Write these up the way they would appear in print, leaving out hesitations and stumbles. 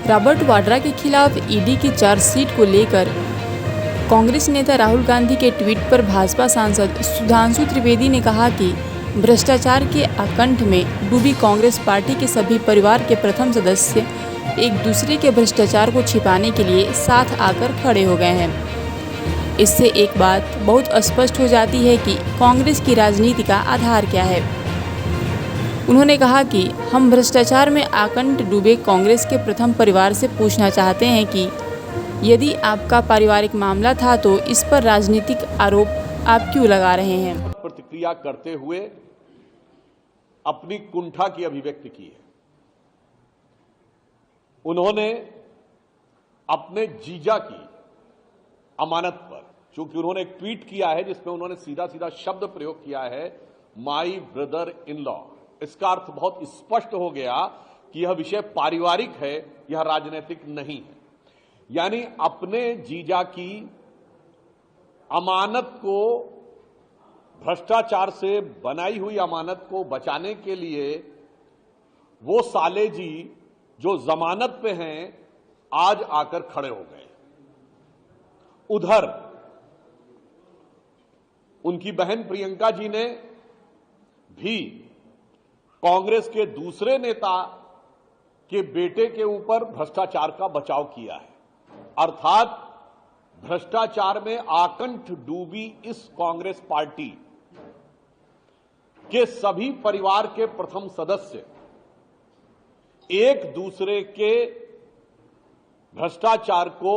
Robert Vadra के खिलाफ ED की चार्जशीट को लेकर कांग्रेस नेता राहुल गांधी के ट्वीट पर भाजपा सांसद सुधांशु त्रिवेदी ने कहा कि भ्रष्टाचार के आकंठ में डूबी कांग्रेस पार्टी के सभी परिवार के प्रथम सदस्य एक दूसरे के भ्रष्टाचार को छिपाने के लिए साथ आकर खड़े हो गए हैं। इससे एक बात बहुत स्पष्ट हो जाती है कि कांग्रेस की राजनीति का आधार क्या है। उन्होंने कहा कि हम भ्रष्टाचार में आकंठ डूबे कांग्रेस के प्रथम परिवार से पूछना चाहते हैं कि यदि आपका पारिवारिक मामला था तो इस पर राजनीतिक आरोप आप क्यों लगा रहे हैं। प्रतिक्रिया करते हुए अपनी कुंठा की अभिव्यक्ति की है। उन्होंने अपने जीजा की अमानत पर, चूंकि उन्होंने एक ट्वीट किया है जिसमें उन्होंने सीधा सीधा शब्द प्रयोग किया है, माई ब्रदर इन लॉ, इसका अर्थ बहुत स्पष्ट हो गया कि यह विषय पारिवारिक है, यह राजनीतिक नहीं है। यानी अपने जीजा की अमानत को, भ्रष्टाचार से बनाई हुई अमानत को बचाने के लिए वो साले जी जो जमानत पे हैं आज आकर खड़े हो गए। उधर उनकी बहन प्रियंका जी ने भी कांग्रेस के दूसरे नेता के बेटे के ऊपर भ्रष्टाचार का बचाव किया है। अर्थात भ्रष्टाचार में आकंठ डूबी इस कांग्रेस पार्टी के सभी परिवार के प्रथम सदस्य एक दूसरे के भ्रष्टाचार को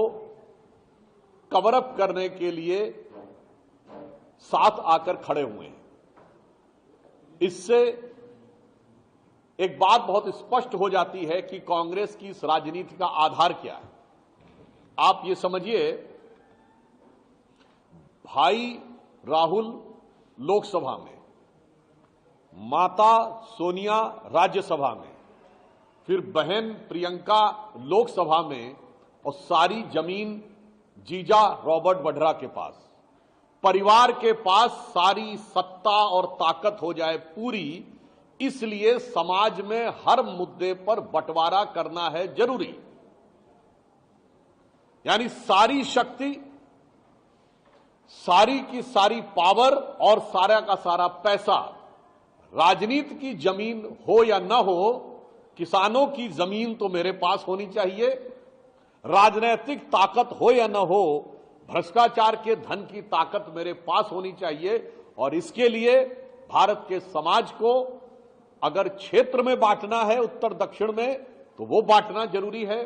कवर अप करने के लिए साथ आकर खड़े हुए हैं। इससे एक बात बहुत स्पष्ट हो जाती है कि कांग्रेस की इस राजनीति का आधार क्या है। आप ये समझिए, भाई राहुल लोकसभा में, माता सोनिया राज्यसभा में, फिर बहन प्रियंका लोकसभा में, और सारी जमीन जीजा रॉबर्ट वाड्रा के पास, परिवार के पास सारी सत्ता और ताकत हो जाए पूरी, इसलिए समाज में हर मुद्दे पर बंटवारा करना है जरूरी। यानी सारी शक्ति, सारी की सारी पावर और सारा का सारा पैसा, राजनीति की जमीन हो या न हो, किसानों की जमीन तो मेरे पास होनी चाहिए, राजनीतिक ताकत हो या न हो, भ्रष्टाचार के धन की ताकत मेरे पास होनी चाहिए। और इसके लिए भारत के समाज को अगर क्षेत्र में बांटना है, उत्तर दक्षिण में, तो वो बांटना जरूरी है,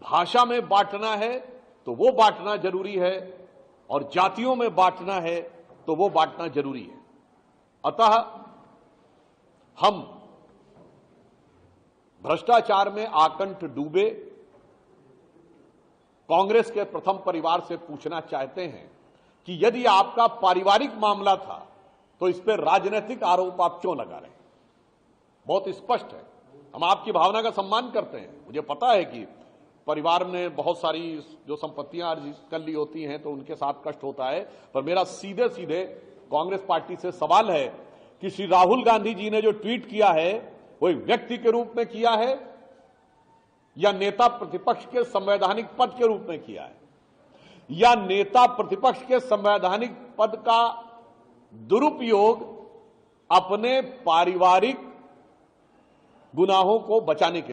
भाषा में बांटना है तो वो बांटना जरूरी है, और जातियों में बांटना है तो वो बांटना जरूरी है। अतः हम भ्रष्टाचार में आकंठ डूबे कांग्रेस के प्रथम परिवार से पूछना चाहते हैं कि यदि आपका पारिवारिक मामला था तो इस पर राजनीतिक आरोप आप क्यों लगा रहे हैं। बहुत स्पष्ट है, हम आपकी भावना का सम्मान करते हैं। मुझे पता है कि परिवार ने बहुत सारी जो संपत्तियां अर्जित कर ली होती हैं तो उनके साथ कष्ट होता है, पर मेरा सीधे सीधे कांग्रेस पार्टी से सवाल है कि श्री राहुल गांधी जी ने जो ट्वीट किया है वो एक व्यक्ति के रूप में किया है या नेता प्रतिपक्ष के संवैधानिक पद के रूप में किया है, या नेता प्रतिपक्ष के संवैधानिक पद का दुरुपयोग अपने पारिवारिक गुनाहों को बचाने के